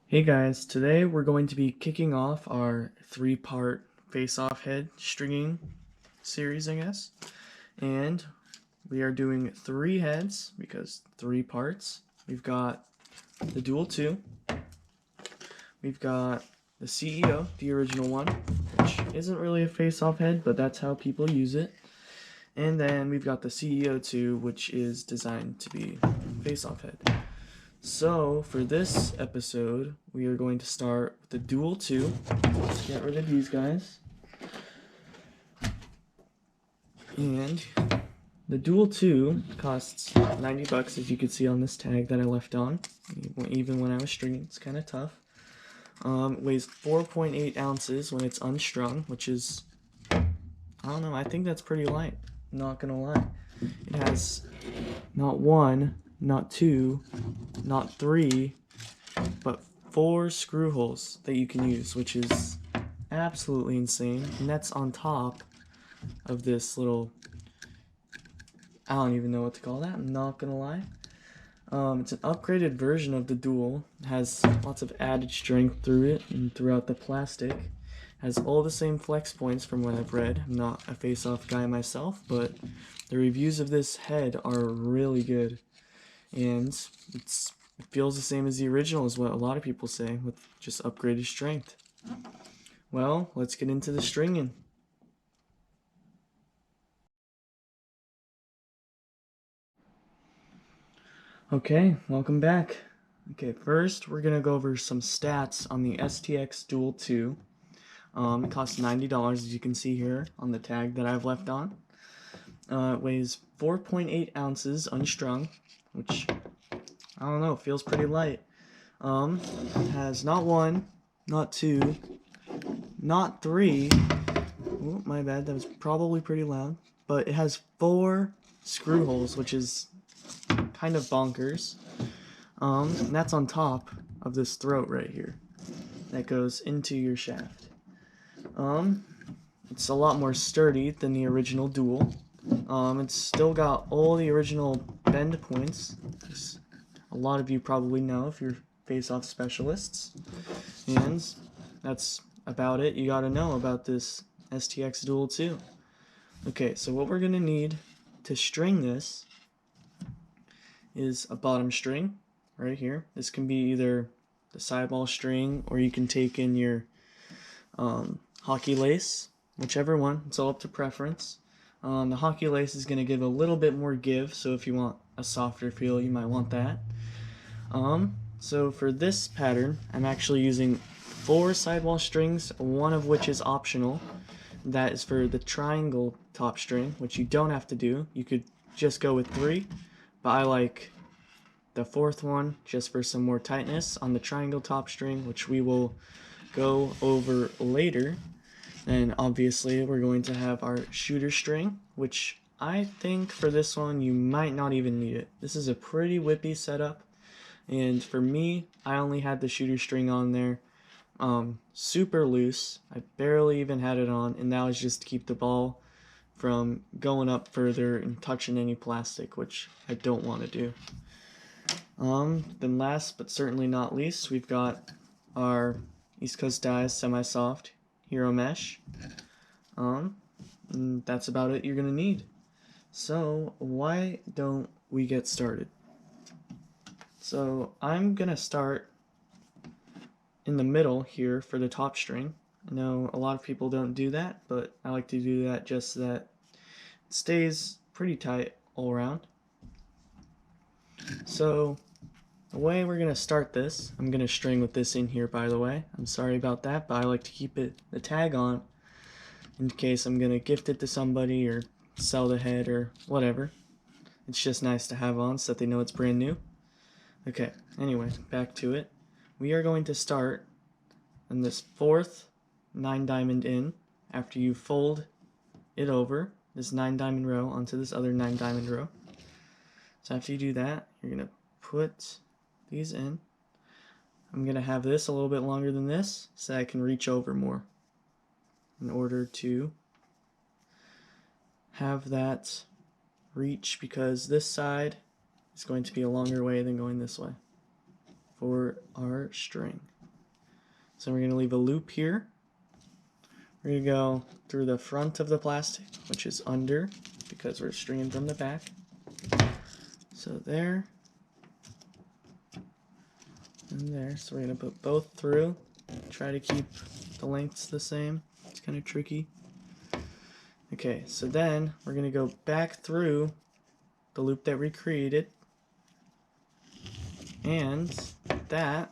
Hey guys, today we're going to be kicking off our three-part face-off head stringing series, I guess. And we are doing three heads because three parts. We've got the Duel II, we've got the CEO, the original one, which isn't really a face-off head, but that's how people use it. And then we've got the CEO2, which is designed to be face-off head. So, for this episode, we are going to start with the Duel II. Let's get rid of these guys. And the Duel II costs 90 bucks, as you can see on this tag that I left on. Even when I was stringing, it's kind of tough. Weighs 4.8 ounces when it's unstrung, which is, I don't know, I think that's pretty light. Not gonna lie. It has not one, not two, not three, but 4 screw holes that you can use, which is absolutely insane. And that's on top of this little, I don't even know what to call that, I'm not gonna lie. It's an upgraded version of the Duel. It has lots of added strength through it and throughout the plastic. It has all the same flex points from what I've read. I'm not a face-off guy myself, but the reviews of this head are really good. And it feels the same as the original, is what a lot of people say, with just upgraded strength. Well, let's get into the stringing. Okay, welcome back. Okay, first we're gonna go over some stats on the STX Duel II. It costs $90, as you can see here on the tag that I've left on. It weighs 4.8 ounces unstrung, which, I don't know, feels pretty light. It has not one, not two, not three. Oh, my bad, that was probably pretty loud. But it has 4 screw holes, which is kind of bonkers. And that's on top of this throat right here that goes into your shaft. It's a lot more sturdy than the original Duel. It's still got all the original bend points. A lot of you probably know if you're face-off specialists. And that's about it you gotta know about this STX Duel II. Okay, so what we're gonna need to string this is a bottom string right here. This can be either the sideball string, or you can take in your hockey lace, whichever one. It's all up to preference. The hockey lace is going to give a little bit more give, so if you want a softer feel, you might want that. So for this pattern, I'm actually using 4 sidewall strings, one of which is optional. That is for the triangle top string, which you don't have to do. You could just go with 3, but I like the 4th one just for some more tightness on the triangle top string, which we will go over later. And obviously we're going to have our shooter string, which I think for this one you might not even need it. This is a pretty whippy setup, and for me, I only had the shooter string on there super loose. I barely even had it on, and that was just to keep the ball from going up further and touching any plastic, which I don't want to do. Then last but certainly not least, we've got our East Coast Dyes semi-soft Hero Mesh. And that's about it you're gonna need. So why don't we get started? So I'm gonna start in the middle here for the top string. I know a lot of people don't do that, but I like to do that just so that it stays pretty tight all around. So the way we're going to start this, I'm going to string with this in here, by the way. I'm sorry about that, but I like to keep the tag on in case I'm going to gift it to somebody or sell the head or whatever. It's just nice to have on so that they know it's brand new. Okay, anyway, back to it. We are going to start in this 4th 9 diamond in after you fold it over, this 9 diamond row onto this other 9 diamond row. So after you do that, you're going to put these in. I'm going to have this a little bit longer than this so I can reach over more in order to have that reach, because this side is going to be a longer way than going this way for our string. So we're going to leave a loop here. We're going to go through the front of the plastic, which is under, because we're stringing from the back. So there, and there. So we're going to put both through. Try to keep the lengths the same. It's kind of tricky. Okay, so then we're going to go back through the loop that we created. And that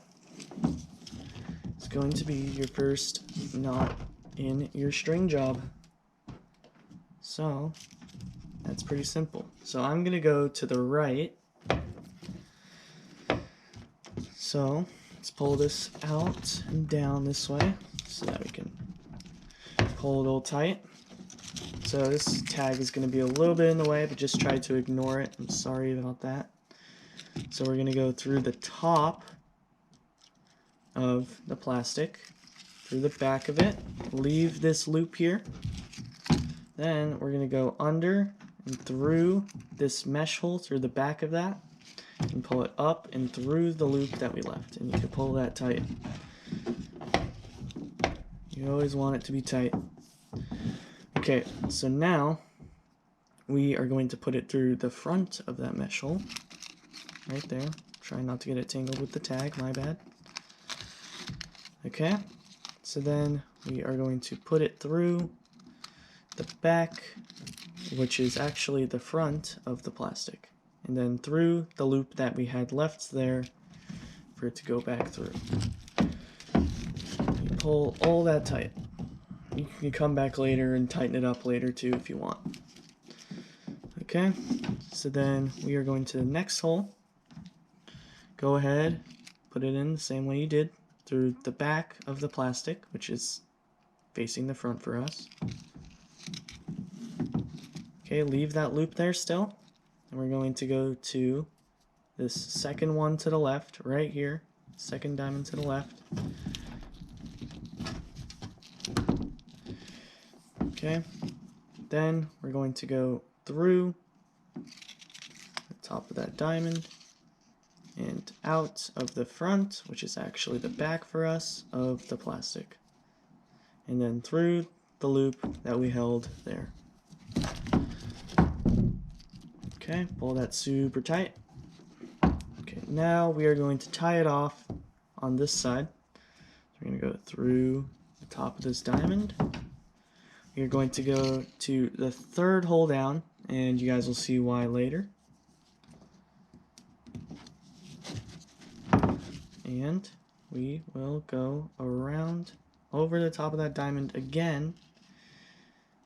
is going to be your first knot in your string job. So that's pretty simple. So I'm going to go to the right. So let's pull this out and down this way so that we can pull it all tight. So this tag is going to be a little bit in the way, but just try to ignore it. I'm sorry about that. So we're going to go through the top of the plastic, through the back of it, leave this loop here. Then we're going to go under and through this mesh hole through the back of that and pull it up and through the loop that we left. And you can pull that tight. You always want it to be tight. Okay, so now we are going to put it through the front of that mesh hole. Right there. Try not to get it tangled with the tag, my bad. Okay, so then we are going to put it through the back, which is actually the front of the plastic, and then through the loop that we had left there for it to go back through. You pull all that tight. You can come back later and tighten it up later too if you want. Okay, so then we are going to the next hole. Go ahead, put it in the same way you did, through the back of the plastic, which is facing the front for us. Okay, leave that loop there still. And we're going to go to this second one to the left, right here. Second diamond to the left. Okay, then we're going to go through the top of that diamond and out of the front, which is actually the back for us, of the plastic. And then through the loop that we held there. Okay, pull that super tight. Okay, now we are going to tie it off on this side. So we're going to go through the top of this diamond. We're going to go to the third hole down, and you guys will see why later. And we will go around over the top of that diamond again,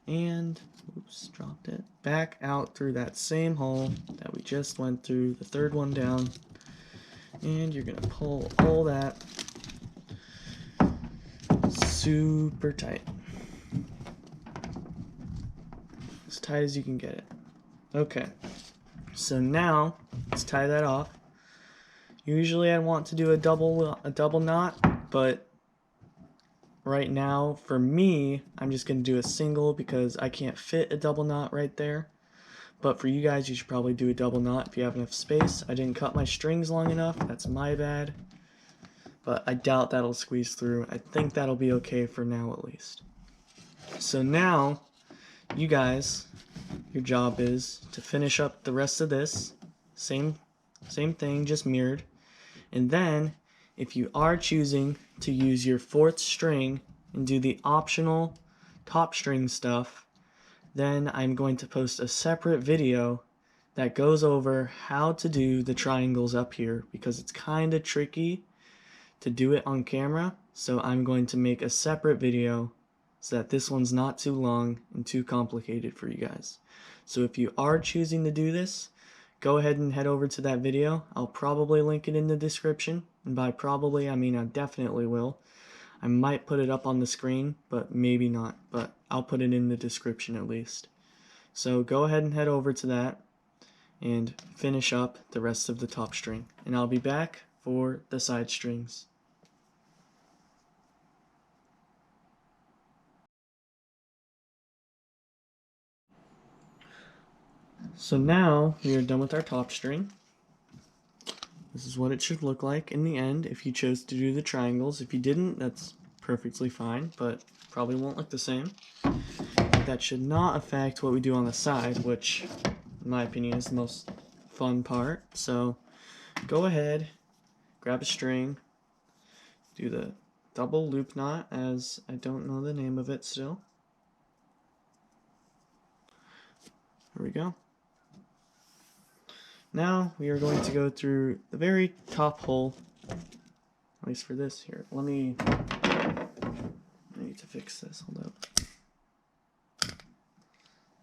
and oops, dropped it, back out through that same hole that we just went through, the third one down, and you're gonna pull all that super tight, as tight as you can get it. Okay, so now let's tie that off. Usually I want to do a double knot, but right now for me I'm just going to do a single because I can't fit a double knot right there. But for you guys, you should probably do a double knot if you have enough space. I didn't cut my strings long enough, that's my bad. But I doubt that'll squeeze through. I think that'll be okay for now at least. So now, you guys, your job is to finish up the rest of this. Same thing, just mirrored. And then, if you are choosing to use your fourth string and do the optional top string stuff, then I'm going to post a separate video that goes over how to do the triangles up here, because it's kind of tricky to do it on camera. So I'm going to make a separate video so that this one's not too long and too complicated for you guys. So if you are choosing to do this, go ahead and head over to that video. I'll probably link it in the description, and by probably I mean I definitely will. I might put it up on the screen, but maybe not, but I'll put it in the description at least. So go ahead and head over to that and finish up the rest of the top string, and I'll be back for the side strings. So now we are done with our top string. This is what it should look like in the end if you chose to do the triangles. If you didn't, that's perfectly fine, but probably won't look the same. That should not affect what we do on the side, which, in my opinion, is the most fun part. So go ahead, grab a string, do the double loop knot, as I don't know the name of it still. There we go. Now we are going to go through the very top hole, at least for this here. I need to fix this, hold up.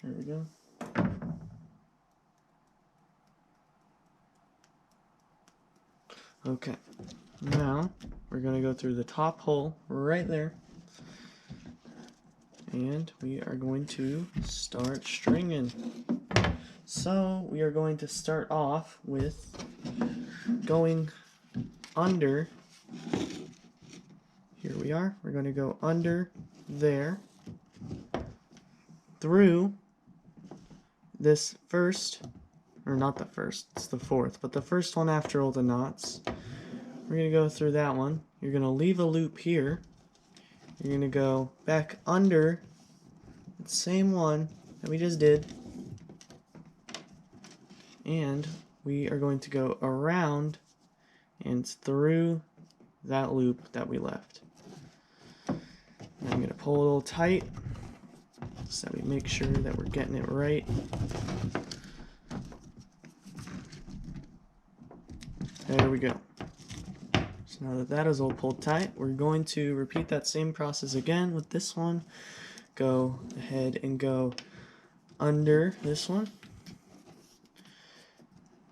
There we go. Okay, now we're going to go through the top hole right there, and we are going to start stringing. So we are going to start off with going under. Here we are. We're going to go under there through this first, or not the first, it's the fourth, but the first one after all the knots. We're going to go through that one. You're going to leave a loop here. You're going to go back under the same one that we just did. And we are going to go around and through that loop that we left. And I'm going to pull a little tight so that we make sure that we're getting it right. There we go. So now that that is all pulled tight, we're going to repeat that same process again with this one. Go ahead and go under this one.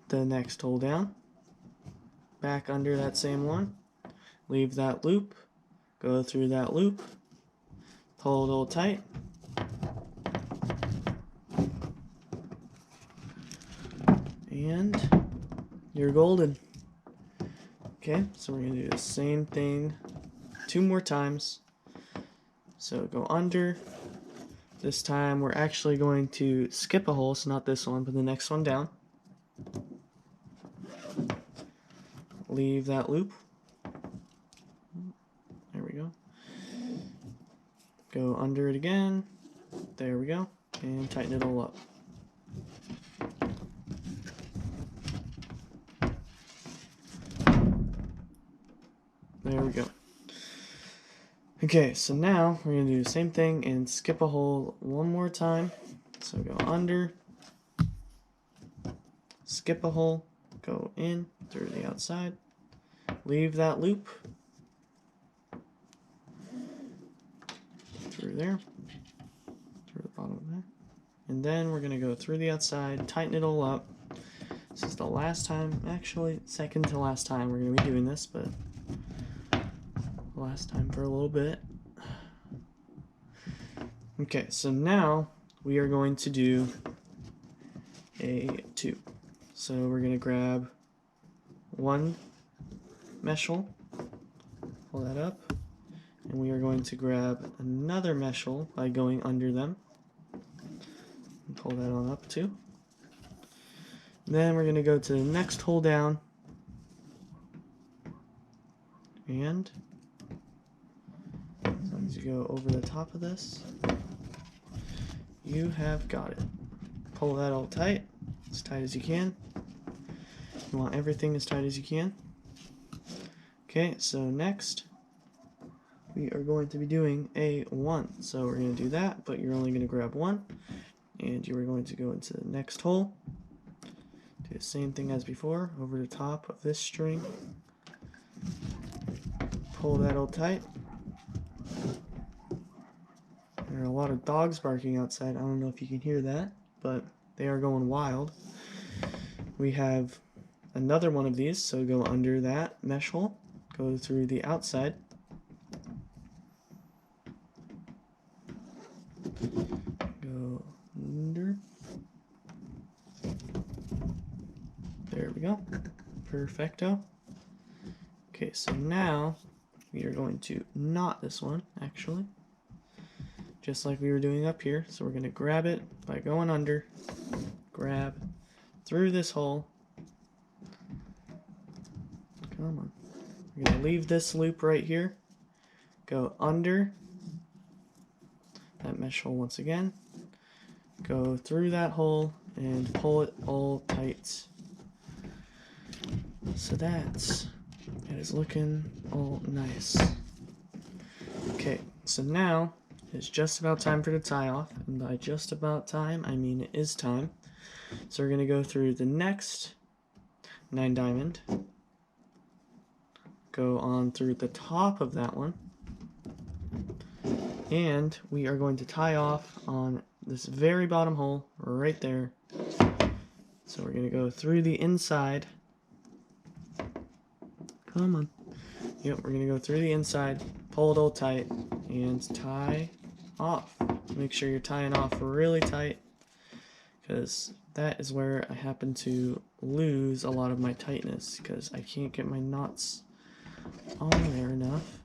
The next hole down, back under that same one, leave that loop, go through that loop, pull it all tight, and you're golden. Okay, so we're going to do the same thing 2 more times. So go under. This time we're actually going to skip a hole, so not this one, but the next one down. Leave that loop. There we go. Go under it again. There we go. And tighten it all up. There we go. Okay, so now we're going to do the same thing and skip a hole 1 more time. So go under, skip a hole, go in through the outside, leave that loop through there, through the bottom of there, and then we're going to go through the outside, tighten it all up. This is the last time, actually second to last time we're going to be doing this, but last time for a little bit. Okay, so now we are going to do a 2. So we're going to grab 1 mesh hole, pull that up, and we are going to grab another mesh hole by going under them, and pull that on up too. Then we're going to go to the next hole down, and as long as you go over the top of this, you have got it. Pull that all tight, as tight as you can. You want everything as tight as you can. Okay, so next we are going to be doing a 1. So we're going to do that, but you're only going to grab 1, and you are going to go into the next hole. Do the same thing as before, over the top of this string. Pull that all tight. There are a lot of dogs barking outside. I don't know if you can hear that, but they are going wild. We have another one of these, so go under that mesh hole, go through the outside, go under. There we go. Perfecto. Okay, so now we are going to knot this one, actually, just like we were doing up here. So we're going to grab it by going under, grab through this hole, Come on. We're going to leave this loop right here. Go under that mesh hole once again. Go through that hole and pull it all tight. So it is looking all nice. Okay, so now it's just about time for the tie off, and by just about time, I mean it is time. So we're going to go through the next 9 diamond, go on through the top of that one, and we are going to tie off on this very bottom hole right there. So we're going to go through the inside. Come on. Yep, we're going to go through the inside, pull it all tight, and tie off. Make sure you're tying off really tight, because that is where I happen to lose a lot of my tightness, because I can't get my knots on there enough.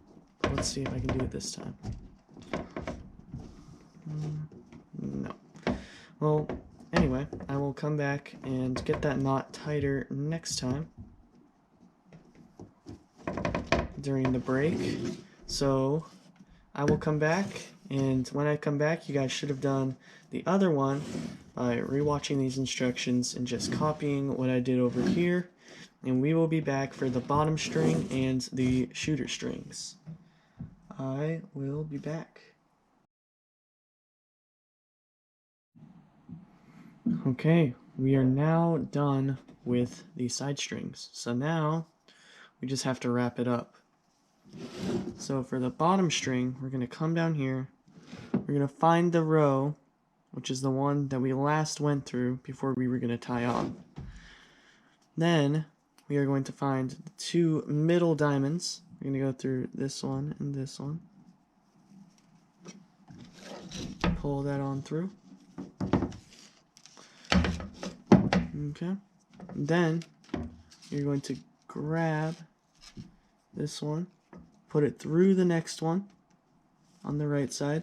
Let's see if I can do it this time. No. Well, anyway, I will come back and get that knot tighter next time during the break. So I will come back, and when I come back, you guys should have done the other one by rewatching these instructions and just copying what I did over here, and we will be back for the bottom string and the shooter strings. I will be back. Okay, we are now done with the side strings, so now we just have to wrap it up. So for the bottom string, we're going to come down here, we're going to find the row, which is the one that we last went through before we were going to tie off. Then we are going to find the 2 middle diamonds. We're going to go through this one and this one. Pull that on through. Okay. Then you're going to grab this one, put it through the next one on the right side,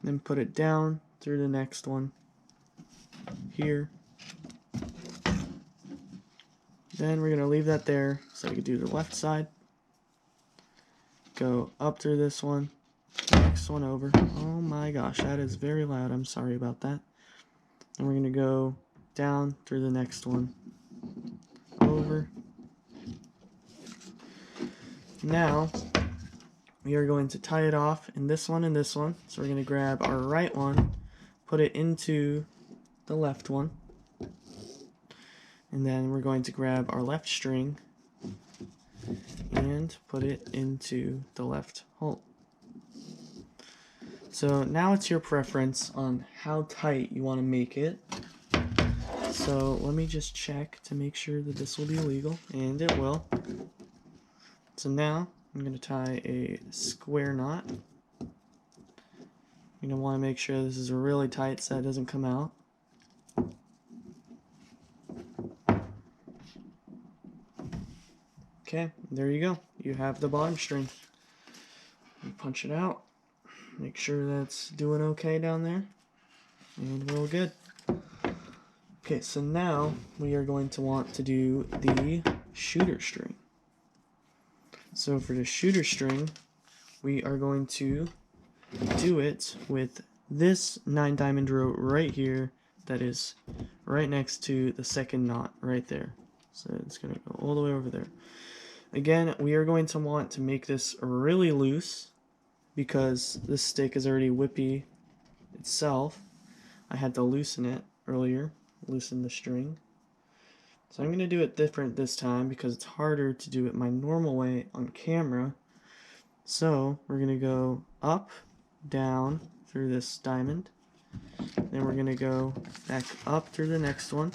then put it down through the next one here. Then we're going to leave that there so we can do the left side. Go up through this one, next one over. Oh my gosh, that is very loud. I'm sorry about that. And we're going to go down through the next one, over. Now we are going to tie it off in this one and this one. So we're going to grab our right one, put it into the left one, and then we're going to grab our left string and put it into the left hole. So now it's your preference on how tight you want to make it. So let me just check to make sure that this will be legal, and it will. So now I'm going to tie a square knot. You're going to want to make sure this is really tight so that it doesn't come out. Okay, there you go. You have the bottom string. You punch it out. Make sure that's doing okay down there. And we're all good. Okay, so now we are going to want to do the shooter string. So for the shooter string, we are going to do it with this 9 diamond row right here that is right next to the second knot right there. So it's going to go all the way over there. Again, we are going to want to make this really loose because this stick is already whippy itself. I had to loosen it earlier, loosen the string. So I'm going to do it different this time because it's harder to do it my normal way on camera. So we're going to go up, down through this diamond. Then we're going to go back up through the next one.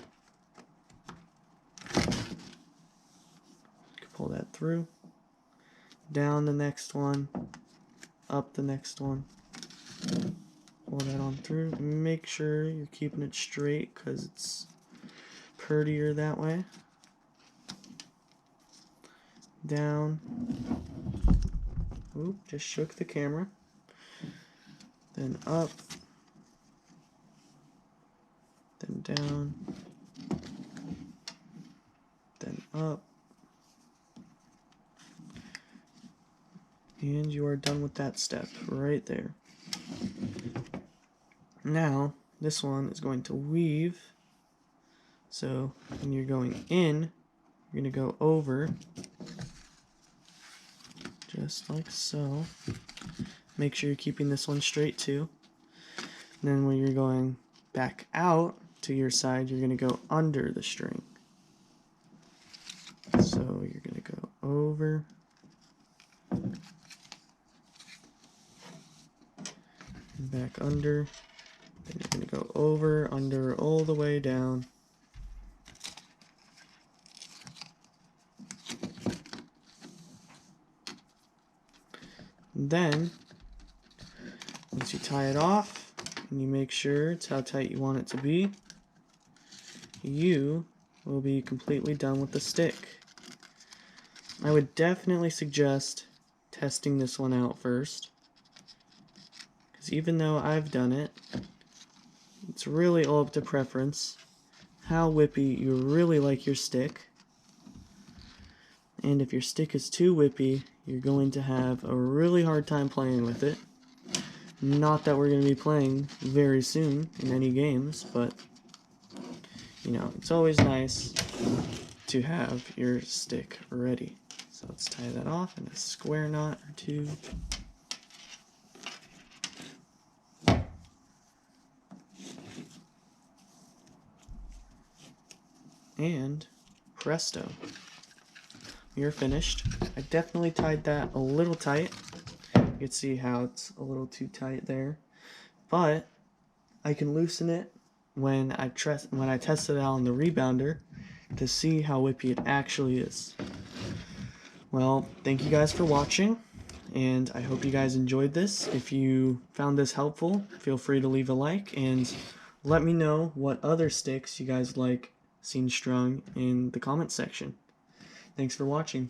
Pull that through. Down the next one. Up the next one. Pull that on through. Make sure you're keeping it straight because it's prettier that way. Down. Oop, just shook the camera. Then up. Then down. Then up. And you are done with that step right there. Now, this one is going to weave. So when you're going in, you're going to go over, just like so. Make sure you're keeping this one straight too. And then when you're going back out to your side, you're going to go under the string. So you're going to go over, and back under, then you're going to go over, under, all the way down. And then, once you tie it off, and you make sure it's how tight you want it to be, you will be completely done with the stick. I would definitely suggest testing this one out first, because even though I've done it, it's really all up to preference, how whippy you really like your stick. And if your stick is too whippy, you're going to have a really hard time playing with it. Not that we're going to be playing very soon in any games, but you know, it's always nice to have your stick ready. So let's tie that off in a square knot or two. And presto, you're finished. I definitely tied that a little tight. You can see how it's a little too tight there, but I can loosen it when I test it out on the rebounder to see how whippy it actually is. Well, thank you guys for watching, and I hope you guys enjoyed this. If you found this helpful, feel free to leave a like and let me know what other sticks you guys like seen strung in the comment section. Thanks for watching.